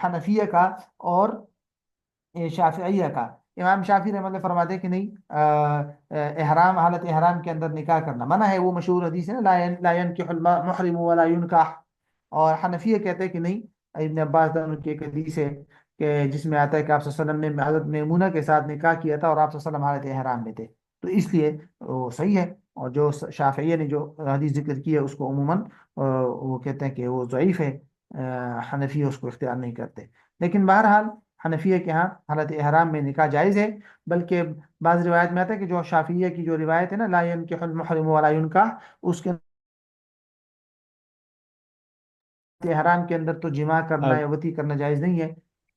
حنفیہ کا اور شافعیہ کا. امام شافعی رحمۃ اللہ فرماتے ہیں کہ نہیں، حالت احرام کے اندر نکاح کرنا منع ہے. وہ مشہور حدیث ہے نا، لا ينكح المحرم ولا ينكح. اور حنفیہ کہتے ہیں کہ نہیں، ابن عباس عنہ کی ایک حدیث ہے کہ جس میں آتا ہے کہ آپ صلی اللہ علیہ وسلم نے حضرت میمونہ کے ساتھ نکاح کیا تھا اور آپ صلی اللہ علیہ وسلم حالت احرام میں تھے، تو اس لیے وہ صحیح ہے. اور جو شافعیہ نے جو حدیث ذکر کی ہے اس کو عموماً وہ کہتے ہیں کہ وہ ضعیف ہے، حنفیہ اس کو اختیار نہیں کرتے. لیکن بہرحال حنفیہ کے ہاں حالت احرام میں نکاح جائز ہے. بلکہ بعض روایت میں آتا ہے کہ جو شافعیہ کی جو روایت ہے نا، لا ينكح المحرم ولا ينكح، اس کے احرام کے اندر تو جماع کرنا اب یا وطی کرنا جائز نہیں ہے.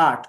8,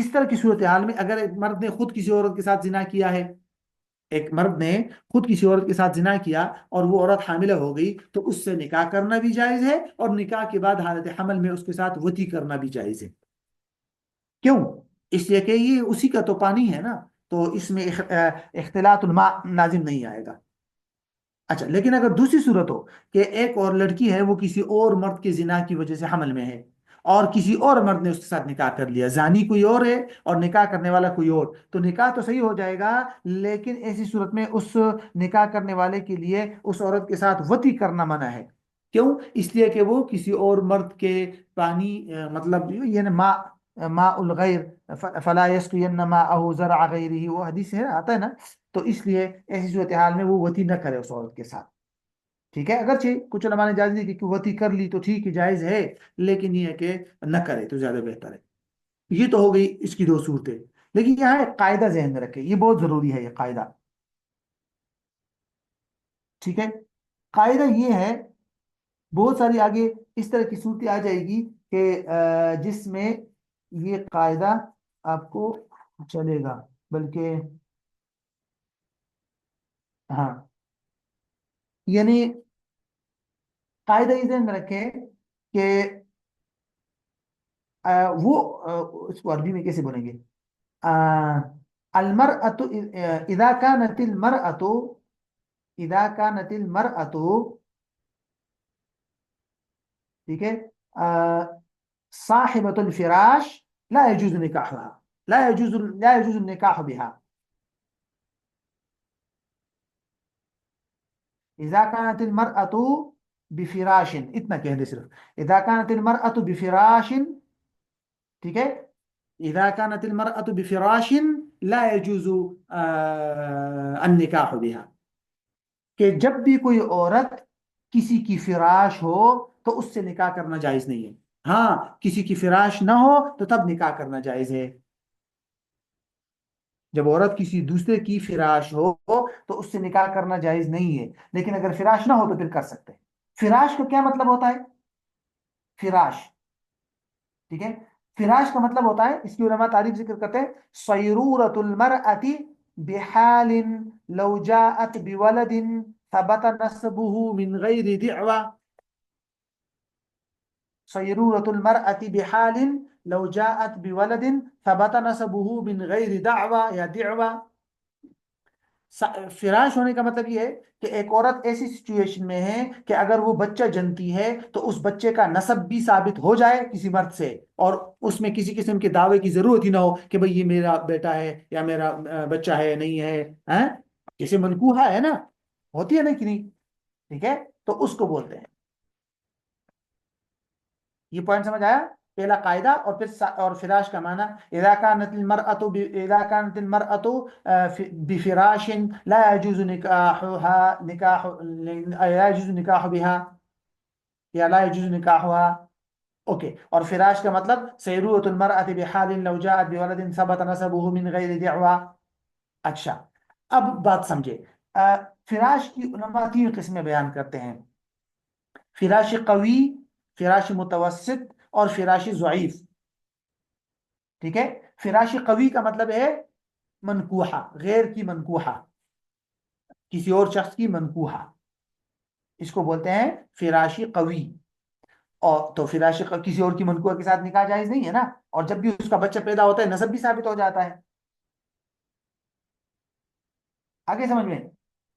اس طرح کی صورتحال میں اگر ایک مرد نے خود کسی عورت کے ساتھ زنا کیا ہے، ایک مرد نے خود کسی عورت کے ساتھ زنا کیا اور وہ عورت حاملہ ہو گئی، تو اس سے نکاح کرنا بھی جائز ہے، اور نکاح کے بعد حالت حمل میں اس کے ساتھ وطی کرنا بھی جائز ہے۔ کیوں؟ اس لیے کہ یہ اسی کا تو پانی ہے نا، تو اس میں اختلاط الماء نازم نہیں آئے گا۔ اچھا، لیکن اگر دوسری صورت ہو کہ ایک اور لڑکی ہے، وہ کسی اور مرد کے زنا کی وجہ سے حمل میں ہے، اور کسی اور مرد نے اس کے ساتھ نکاح کر لیا، زانی کوئی اور ہے اور نکاح کرنے والا کوئی اور، تو نکاح تو صحیح ہو جائے گا، لیکن ایسی صورت میں اس نکاح کرنے والے کے لیے اس عورت کے ساتھ وطی کرنا منع ہے۔ کیوں؟ اس لیے کہ وہ کسی اور مرد کے پانی مطلب یعنی ماء الغیر فلا یسقین ماءه زرع غیره، وہ حدیث ہے آتا ہے نا، تو اس لیے ایسی صورتحال میں وہ وطی نہ کرے اس عورت کے ساتھ۔ ٹھیک ہے، اگرچہ کچھ علماء نے اجازت دی کہ وطی کر لی تو ٹھیک ہے، جائز ہے، لیکن یہ ہے کہ نہ کرے تو زیادہ بہتر ہے۔ یہ تو ہو گئی اس کی دو صورتیں، لیکن یہاں ایک قاعدہ ذہن میں رکھے، یہ بہت ضروری ہے یہ قاعدہ۔ ٹھیک ہے، قاعدہ یہ ہے، بہت ساری آگے اس طرح کی صورتیں آ جائے گی کہ جس میں یہ قاعدہ آپ کو چلے گا، بلکہ ہاں، یعنی قاعدہ یہ ذہن میں رکھیں کہ وہ اس کو عربی میں کیسے بولیں گے؟ المرأة اذا كانت المرأة اذا كانت المرأة ٹھیک ہے، صاحبة الفراش لا يجوز نکاحها، لا يجوز النکاح بها، اذا كانت المرأة بفراش، اتنا کہہ دے صرف، اذا كانت المرأة بفراش، ٹھیک ہے، اذا كانت المرأة بفراش لا يجوز النکاح بها، کہ جب بھی کوئی عورت کسی کی فراش ہو تو اس سے نکاح کرنا جائز نہیں ہے، ہاں کسی کی فراش نہ ہو تو تب نکاح کرنا جائز ہے۔ جب عورت کسی دوسرے کی فراش ہو تو اس سے نکاح کرنا جائز نہیں ہے، لیکن اگر فراش نہ ہو تو پھر کر سکتے ہیں۔ فراش کا کیا مطلب ہوتا ہے؟ فراش، ٹھیک ہے، فراش کا مطلب ہوتا ہے، اس کی علماء تعریف ذکر کرتے ہیں، صیرورۃ المرأۃ بحال لو جاءت بولد ثبت نسبه من غیر دعوى، صیرورۃ المرأة بحال لو جاءت بولد ثبت نسبه من غیر دعوى یا دعوى۔ فراش ہونے کا مطلب یہ ہے کہ ایک عورت ایسی سچویشن میں ہے کہ اگر وہ بچہ جنتی ہے تو اس بچے کا نسب بھی ثابت ہو جائے کسی مرد سے، اور اس میں کسی قسم کے دعوے کی ضرورت ہی نہ ہو کہ بھئی یہ میرا بیٹا ہے یا میرا بچہ ہے نہیں ہے، ہیں جیسے منکوحہ ہے نا، ہوتی ہے نا کہ نہیں، ٹھیک ہے، تو اس کو بولتے ہیں۔ یہ پوائنٹ سمجھ آیا؟ پہلا قاعدہ، اور پھر اور فراش کا معنی اذا كانت المرأة بفراش لا يجوز نکاحها لا يجوز نکاح بها یا لا يجوز نکاحها، اوکے، اور فراش کا مطلب سیرورۃ المرأة بحال لو جاءت بولد ثبت نسبه من غیر دعوى۔ اچھا، اب بات سمجھے، فراش کی علماء تین قسمیں بیان کرتے ہیں، فراش قوی، فراش متوسط اور فراش ضعیف۔ ٹھیک ہے، فراش قوی کا مطلب ہے منکوحہ، غیر کی منکوحہ، کسی اور شخص کی منکوحہ، اس کو بولتے ہیں فراشی قوی۔ اور تو فراشی کسی اور کی منکوحہ کے ساتھ نکاح جائز نہیں ہے نا، اور جب بھی اس کا بچہ پیدا ہوتا ہے نسب بھی ثابت ہو جاتا ہے۔ آگے سمجھ میں؟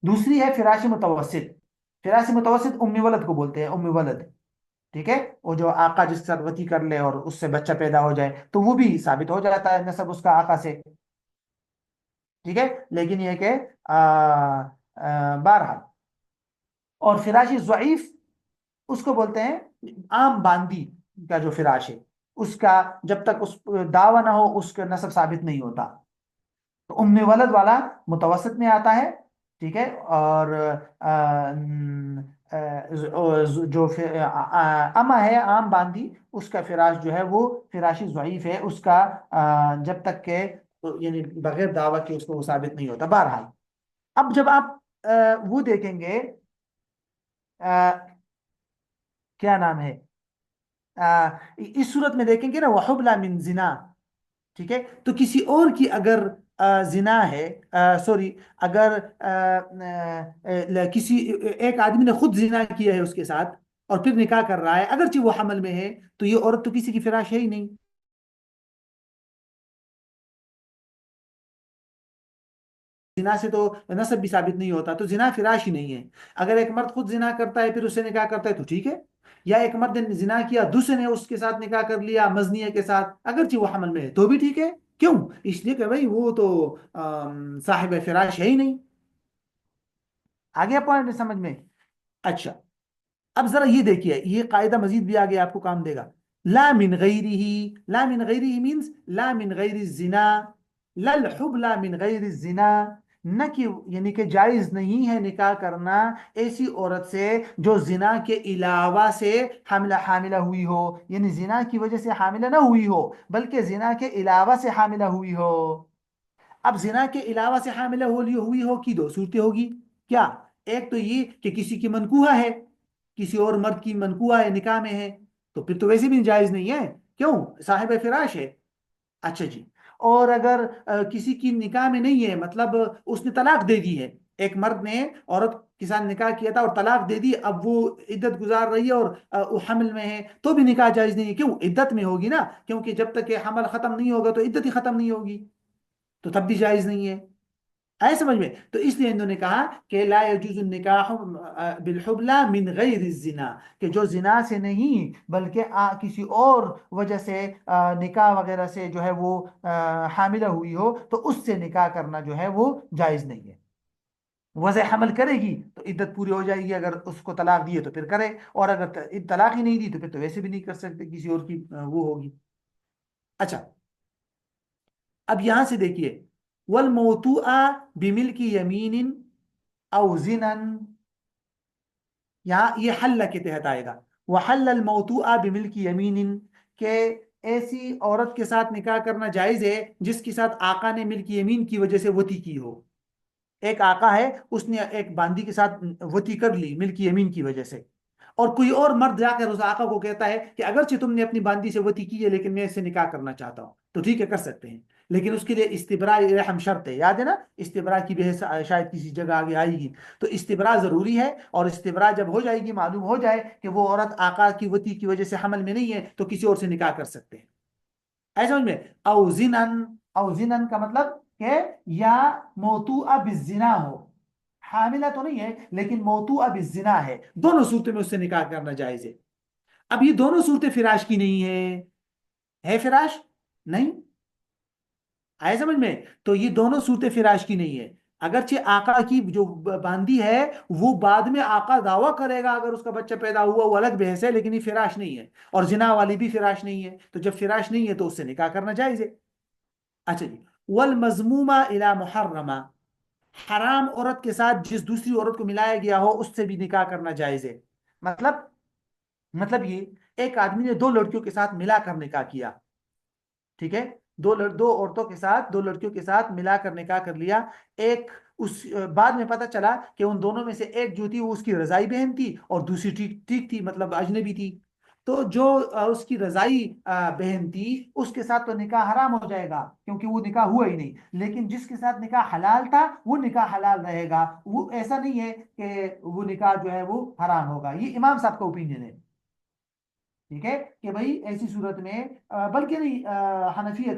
دوسری ہے فراش متوسط، فراش متوسط ام ولد کو بولتے ہیں، ام ولد، ٹھیک ہے، وہ جو آقا جس کے ساتھ وطی کر لے اور اس سے بچہ پیدا ہو جائے تو وہ بھی ثابت ہو جاتا ہے نسب اس کا آقا سے، ٹھیک ہے، لیکن یہ کہ بہرحال، اور فراش ضعیف اس کو بولتے ہیں عام باندی کا جو فراش ہے، اس کا جب تک اس دعویٰ نہ ہو اس کا نسب ثابت نہیں ہوتا، تو ام ولد والا متوسط میں آتا ہے، ٹھیک ہے، اور جو اما ہے عام باندی، اس کا فراش جو ہے وہ فراشی ضعیف ہے، اس کا جب تک کہ یعنی بغیر دعویٰ کے اس کو وہ ثابت نہیں ہوتا۔ بہرحال اب جب آپ وہ دیکھیں گے کیا نام ہے، اس صورت میں دیکھیں گے نا وحبلہ من زنا، ٹھیک ہے، تو کسی اور کی اگر زنا ہے، سوری، اگر کسی ایک آدمی نے خود زنا کیا ہے اس کے ساتھ اور پھر نکاح کر رہا ہے، اگرچہ وہ حمل میں ہے، تو یہ عورت تو کسی کی فراش ہے ہی نہیں. زنا سے تو نسب بھی ثابت نہیں ہوتا، تو زنا فراش ہی نہیں ہے. اگر ایک مرد خود زنا کرتا ہے پھر اس سے نکاح کرتا ہے تو ٹھیک ہے، یا ایک مرد نے زنا کیا، دوسرے نے اس کے ساتھ نکاح کر لیا مزنیہ کے ساتھ، اگرچہ وہ حمل میں ہے تو بھی ٹھیک ہے. کیوں؟ اس لیے کہ بھائی وہ تو صاحب فراش ہے ہی نہیں. آگے پوائنٹ سمجھ میں؟ اچھا، اب ذرا یہ دیکھیے، یہ قاعدہ مزید بھی آگے آپ کو کام دے گا. لا من غیرہ، لا من غیرہ مینز لا من غیر الزنا، لا الحب لا من غیر الزنا، نہ کہ یعنی کہ جائز نہیں ہے نکاح کرنا ایسی عورت سے جو زنا کے علاوہ سے حاملہ ہوئی ہو، یعنی زنا کی وجہ سے حاملہ نہ ہوئی ہو بلکہ زنا کے علاوہ سے حاملہ ہوئی ہو. اب زنا کے علاوہ سے حاملہ ہوئی ہو کی دو صورتیں ہوگی. کیا؟ ایک تو یہ کہ کسی کی منکوحہ ہے، کسی اور مرد کی منکوحہ ہے، نکاح میں ہے، تو پھر تو ویسے بھی جائز نہیں ہے. کیوں؟ صاحب فراش ہے. اچھا جی، اور اگر کسی کی نکاح میں نہیں ہے، مطلب اس نے طلاق دے دی ہے، ایک مرد نے عورت کے ساتھ نکاح کیا تھا اور طلاق دے دی، اب وہ عدت گزار رہی ہے اور وہ حمل میں ہے، تو بھی نکاح جائز نہیں ہے. کیوں؟ عدت میں ہوگی نا، کیونکہ جب تک کہ حمل ختم نہیں ہوگا تو عدت ہی ختم نہیں ہوگی، تو تب بھی جائز نہیں ہے. آئے سمجھ میں؟ تو اس لیے انہوں نے کہا کہ لا يجوز النکاح بالحبلى من غیر الزنا، کہ جو زنا سے نہیں بلکہ کسی اور وجہ سے نکاح وغیرہ سے جو ہے وہ حاملہ ہوئی ہو، تو اس سے نکاح کرنا جو ہے وہ جائز نہیں ہے. وضع حمل کرے گی تو عدت پوری ہو جائے گی، اگر اس کو طلاق دی ہے تو پھر کرے، اور اگر طلاق ہی نہیں دی تو پھر تو ویسے بھی نہیں کر سکتے، کسی اور کی وہ ہوگی. اچھا، اب یہاں سے دیکھیے، والموطوء بملک یمین او زنا، یہاں یہ حل کے تحت آئے گا. وحل الموطوء بملک یمین، کہ ایسی عورت کے ساتھ نکاح کرنا جائز ہے جس کے ساتھ آقا نے ملک یمین کی وجہ سے وطی کی ہو. ایک آقا ہے، اس نے ایک باندی کے ساتھ وطی کر لی ملک یمین کی وجہ سے، اور کوئی اور مرد جا کر اس آقا کو کہتا ہے کہ اگرچہ تم نے اپنی باندی سے وطی کی ہے لیکن میں اس سے نکاح کرنا چاہتا ہوں، تو ٹھیک ہے کر سکتے ہیں، لیکن اس کے لیے استبراء رحم شرط ہے. یاد ہے نا، استبراء کی بحث شاید کسی جگہ آگے آئے گی. تو استبراء ضروری ہے، اور استبراء جب ہو جائے گی، معلوم ہو جائے کہ وہ عورت آقا کی وطی کی وجہ سے حمل میں نہیں ہے، تو کسی اور سے نکاح کر سکتے ہیں. ایسا سمجھ میں؟ او زنن، او زنن کا مطلب کہ یا موطوء بالزنا ہو، حاملہ تو نہیں ہے لیکن موطوء بالزنا ہے، دونوں صورتوں میں اس سے نکاح کرنا جائز ہے. اب یہ دونوں صورتیں فراش کی نہیں ہے فراش نہیں. آئے سمجھ میں؟ تو یہ دونوں صورتیں فراش کی نہیں ہے. اگرچہ آقا کی جو باندی ہے وہ بعد میں آقا دعویٰ کرے گا اگر اس کا بچہ پیدا ہوا، وہ الگ بحث ہے، لیکن یہ فراش نہیں ہے. اور زنا والی بھی فراش نہیں ہے، تو جب فراش نہیں ہے تو اس سے نکاح کرنا جائز ہے. اچھا جی، والمذمومہ الی محرمہ، حرام عورت کے ساتھ جس دوسری عورت کو ملایا گیا ہو اس سے بھی نکاح کرنا جائز ہے. مطلب یہ، ایک آدمی نے دو لڑکیوں کے ساتھ ملا کر نکاح کیا، ٹھیک ہے، دو عورتوں کے ساتھ، دو لڑکیوں کے ساتھ ملا کر نکاح کر لیا. ایک اس بعد میں پتہ چلا کہ ان دونوں میں سے ایک جو تھی وہ اس کی رضائی بہن تھی اور دوسری ٹھیک تھی، مطلب اجنبی تھی. تو جو اس کی رضائی بہن تھی اس کے ساتھ تو نکاح حرام ہو جائے گا کیونکہ وہ نکاح ہوا ہی نہیں، لیکن جس کے ساتھ نکاح حلال تھا وہ نکاح حلال رہے گا. وہ ایسا نہیں ہے کہ وہ نکاح جو ہے وہ حرام ہوگا. یہ امام صاحب کا اوپینین ہے، ٹھیک ہے، کہ بھائی ایسی صورت میں بلکہ نہیں، حنفیہ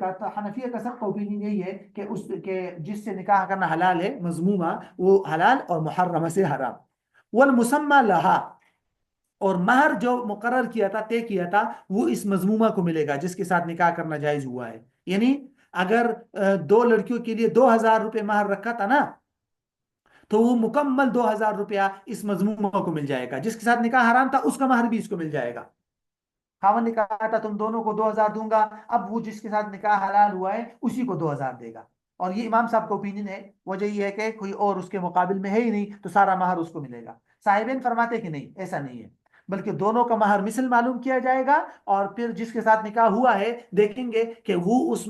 کا سب کا اوپینین یہی ہے کہ جس سے نکاح کرنا حلال ہے مذمومہ وہ حلال اور محرمہ سے حرام. والمسمى لها، اور مہر جو مقرر کیا تھا، طے کیا تھا، وہ اس مذمومہ کو ملے گا جس کے ساتھ نکاح کرنا جائز ہوا ہے. یعنی اگر دو لڑکیوں کے لیے 2,000 روپے مہر رکھا تھا نا، تو وہ مکمل 2,000 روپیہ اس مذمومہ کو مل جائے گا. جس کے ساتھ نکاح حرام تھا اس کا مہر بھی اس کو مل جائے گا. خاوند نے کہا تھا تم دونوں کو 2,000 دوں گا، اب وہ جس کے ساتھ نکاح حلال ہوا ہے اسی کو 2,000 دے گا. اور یہ امام صاحب کا اوپینین ہے. وجہ یہ ہے کہ کوئی اور اس کے مقابل میں ہے ہی نہیں تو سارا مہر اس کو ملے گا. صاحبین فرماتے کہ نہیں، ایسا نہیں ہے، بلکہ دونوں کا مہر مثل معلوم کیا جائے گا، اور پھر جس کے ساتھ نکاح ہوا ہے دیکھیں گے کہ وہ اس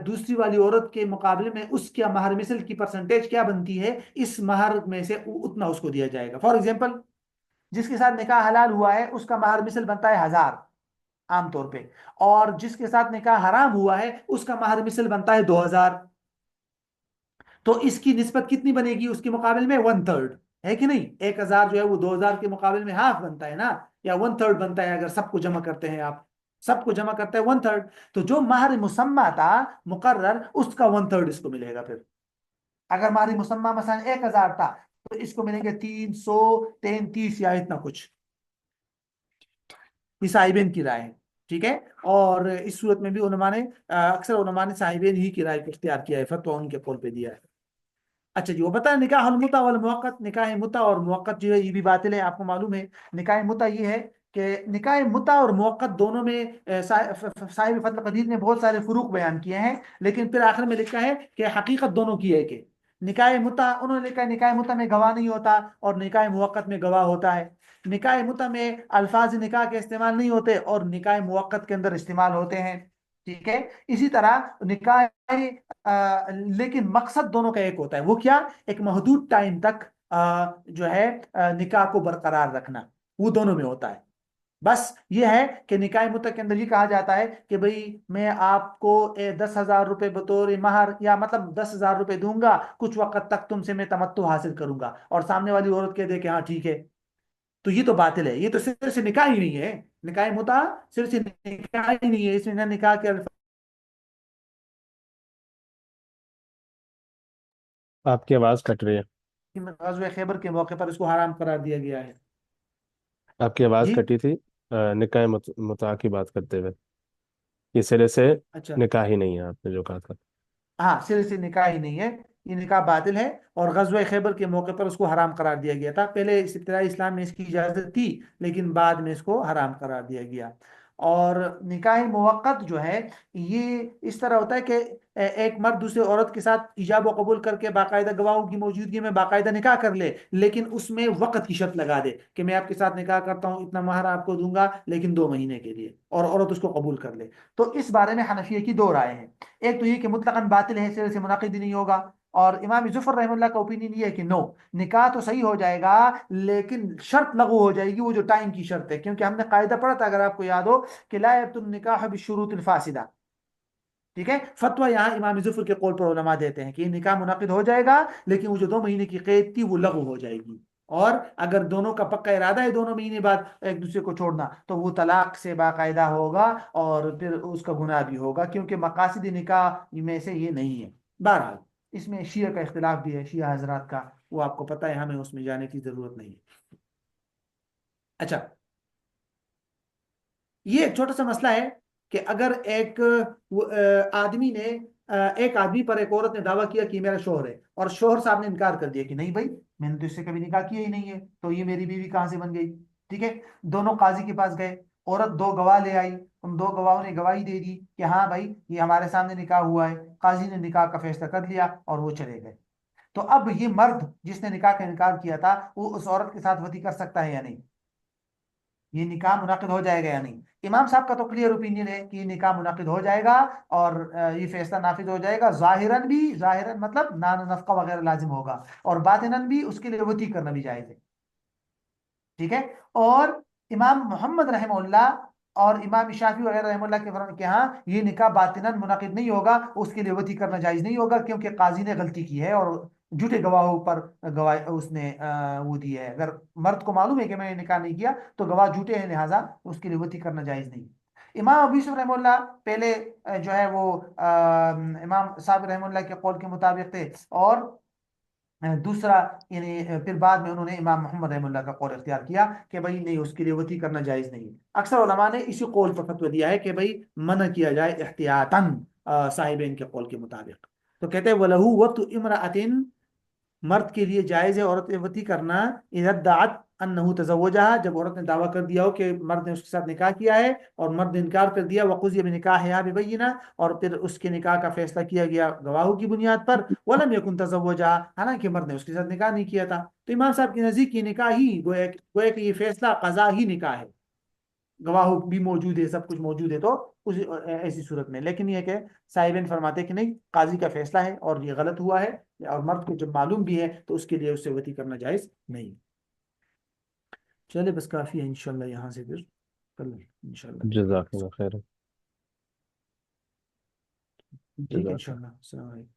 دوسری والی عورت کے مقابلے میں اس کا مہر مثل کی پرسنٹیج کیا بنتی ہے، اس مہر میں سے اتنا اس کو دیا جائے گا. فار ایگزامپل، جس کے ساتھ نکاح حلال ہوا ہے اس کا مہر مثل بنتا ہے 1,000، عام طور پہ، اور جس کے ساتھ نکاح حرام ہوا ہے اس کا مہر مثل بنتا ہے 2000، تو اس کی نسبت کتنی بنے گی اس کے مقابل میں؟ 1/3 ہے کہ نہیں؟ 1000 جو ہے وہ 2000 کے مقابل میں ہاف بنتا ہے نا، یا 1/3 بنتا ہے اگر سب کو جمع کرتے ہیں آپ، سب کو جمع کرتے ہیں 1/3، تو جو مہر مسمى تھا مقرر اس کا 1/3 اس کو ملے گا۔ پھر اگر مہر مسمى مثلا 1000 تھا تو اس کو ملیں گے 333 یا اتنا کچھ، یہ صاحبین کی رائے ہے، ٹھیک ہے؟ اور اس صورت میں بھی علماء نے اکثر علماء نے صاحبین ہی کی رائے کو اختیار کیا ہے، فتویٰ ان کے قول پہ دیا ہے۔ اچھا جی، وہ بتا نکاح المتع والمؤقت، نکاح متع اور موقت جو ہے یہ بھی باطل ہے، آپ کو معلوم ہے۔ نکاح متع یہ ہے کہ نکاح متع اور موقت دونوں میں صاحب فتح القدیر نے بہت سارے فروق بیان کیے ہیں، لیکن پھر آخر میں لکھا ہے کہ حقیقت دونوں کی ہے کہ نکاح متع، انہوں نے لکھا ہے نکاح متع میں گواہ نہیں ہوتا اور نکاح موقت میں گواہ ہوتا ہے۔ نکاح متع میں الفاظ نکاح کے استعمال نہیں ہوتے اور نکاح موقت کے اندر استعمال ہوتے ہیں، ٹھیک ہے؟ اسی طرح نکاح لیکن مقصد دونوں کا ایک ہوتا ہے، وہ کیا؟ ایک محدود ٹائم تک جو ہے نکاح کو برقرار رکھنا، وہ دونوں میں ہوتا ہے۔ بس یہ ہے کہ نکاح متع کے اندر یہ کہا جاتا ہے کہ بھئی میں آپ کو 10,000 روپے بطور مہر، یا مطلب 10,000 روپے دوں گا، کچھ وقت تک تم سے میں تمتع حاصل کروں گا، اور سامنے والی عورت کہہ دے کہ ہاں ٹھیک ہے، تو یہ تو باطل ہے، یہ تو صرف سے نکاح ہی نہیں ہے، نکاح متع صرف سے نکاح ہی نہیں ہے، اس میں نہ نکاح کے آپ کی آواز کٹ رہی ہے، غزوہ خیبر کے موقع پر اس کو حرام قرار دیا گیا ہے۔ آپ کی آواز جی کٹی تھی نکاح متع کی بات کرتے ہوئے، یہ سرے سے اچھا، نکاح ہی نہیں ہے آپ نے جو کہا تھا۔ ہاں سر سے نکاح ہی نہیں ہے، یہ نکاح باطل ہے، اور غزوہ خیبر کے موقع پر اس کو حرام قرار دیا گیا تھا۔ پہلے اس ابتدائی اسلام میں اس کی اجازت تھی، لیکن بعد میں اس کو حرام قرار دیا گیا۔ اور نکاح موقت جو ہے یہ اس طرح ہوتا ہے کہ ایک مرد دوسرے عورت کے ساتھ ایجاب و قبول کر کے باقاعدہ گواہوں کی موجودگی میں باقاعدہ نکاح کر لے، لیکن اس میں وقت کی شرط لگا دے کہ میں آپ کے ساتھ نکاح کرتا ہوں، اتنا مہر آپ کو دوں گا لیکن 2 مہینے کے لیے، اور عورت اس کو قبول کر لے۔ تو اس بارے میں حنفیہ کی 2 رائے ہیں، ایک تو یہ کہ مطلقاً باطل ہے، سرے سے منعقد ہی نہیں ہوگا، اور امام ظفر رحمہ اللہ کا اوپینین یہ ہے کہ نو، نکاح تو صحیح ہو جائے گا لیکن شرط لغو ہو جائے گی، وہ جو ٹائم کی شرط ہے، کیونکہ ہم نے قاعدہ پڑھا تھا اگر آپ کو یاد ہو کہ لا يبطل النکاح بالشروط الفاسدہ، ٹھیک ہے؟ فتویٰ یہاں امام ظفر کے قول پر علماء دیتے ہیں کہ یہ نکاح منعقد ہو جائے گا لیکن وہ جو 2 مہینے کی قید تھی وہ لغو ہو جائے گی، اور اگر دونوں کا پکا ارادہ ہے 2 مہینے بعد ایک دوسرے کو چھوڑنا تو وہ طلاق سے باقاعدہ ہوگا، اور پھر اس کا گناہ بھی ہوگا، کیونکہ مقاصد نکاح میں سے یہ نہیں ہے۔ بہرحال اس میں شیعہ کا اختلاف بھی ہے، شیعہ حضرات کا، وہ آپ کو پتہ ہے، ہمیں اس میں جانے کی ضرورت نہیں ہے۔ اچھا، یہ ایک چھوٹا سا مسئلہ ہے کہ اگر ایک آدمی نے ایک آدمی پر ایک عورت نے دعویٰ کیا کہ یہ میرا شوہر ہے، اور شوہر صاحب نے انکار کر دیا کہ نہیں بھائی میں نے تو اس سے کبھی نکاح کیا ہی نہیں ہے، تو یہ میری بیوی کہاں سے بن گئی؟ ٹھیک ہے، دونوں قاضی کے پاس گئے، عورت 2 گواہ لے آئی، ان 2 گواہوں نے گواہی دے دی کہ ہاں بھائی یہ ہمارے سامنے نکاح ہوا ہے، قاضی نے نکاح کا فیصلہ کر لیا اور وہ چلے گئے۔ تو اب یہ مرد جس نے نکاح کا انکار کیا تھا وہ اس عورت کے ساتھ وطی کر سکتا ہے یا نہیں؟ یہ نکاح منعقد ہو جائے گا یا نہیں؟ امام صاحب کا تو کلیئر اوپینین ہے کہ یہ نکاح منعقد ہو جائے گا، اور یہ فیصلہ نافذ ہو جائے گا، ظاہراً بھی، ظاہراً مطلب نان نفقہ وغیرہ لازم ہوگا، اور باطناً بھی اس کے لیے وطی کرنا بھی جائز ہے، ٹھیک ہے؟ اور امام محمد رحمہ اللہ اور امام شافعی وغیرہ رحمہ اللہ کے فرمان کے ہاں یہ نکاح باطناً منعقد نہیں ہوگا، اس کے لیے وطی کرنا جائز نہیں ہوگا، کیونکہ قاضی نے غلطی کی ہے اور جھوٹے گواہوں پر گواہ اس نے وہ دی ہے۔ اگر مرد کو معلوم ہے کہ میں نے نکاح نہیں کیا تو گواہ جھوٹے ہیں، لہٰذا اس کے لیے وطی کرنا جائز نہیں۔ امام ابو یوسف رحمہ اللہ پہلے جو ہے وہ امام صاحب رحمہ اللہ کے قول کے مطابق تھے، اور دوسرا یعنی پھر بعد میں انہوں نے امام محمد رحمہ اللہ کا قول اختیار کیا کہ بھائی نہیں، اس کے لیے وطی کرنا جائز نہیں۔ اکثر علماء نے اسی قول پر فتویٰ دیا ہے کہ بھائی منع کیا جائے احتیاطاً صاحبین کے قول کے مطابق۔ تو کہتے ہیں وَلَهُ وَطْءُ امْرَأَةٍ، مرد کے لیے جائز ہے عورت وطی کرنا، اذا ادعت انہ تزوجہا، جب عورت نے دعویٰ کر دیا ہو کہ مرد نے اس کے ساتھ نکاح کیا ہے اور مرد نے انکار کر دیا، وقضی بنکاحہا ببینہ، اور پھر اس کے نکاح کا فیصلہ کیا گیا گواہوں کی بنیاد پر، ولم یکن تزوجہا، حالانکہ مرد نے اس کے ساتھ نکاح نہیں کیا تھا، تو امام صاحب کے نزدیک یہ نکاح ہی گویا کہ یہ فیصلہ قضا ہی نکاح ہے، گواہ بھی موجود ہے، سب کچھ موجود ہے، تو ایسی صورت میں، لیکن یہ کہ صاحبین فرماتے کہ نہیں، قاضی کا فیصلہ ہے اور یہ غلط ہوا ہے، اور مرد کو جب معلوم بھی ہے تو اس کے لیے اس سے وطی کرنا جائز نہیں۔ چلے بس کافی ہے انشاءاللہ یہاں سے پھر کل انشاءاللہ دیکھیں گے جزاک اس اللہ کو. خیر. ٹھیک ہے جزاک انشاءاللہ. السلام علیکم.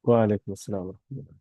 وعلیکم السلام ورحمۃ اللہ.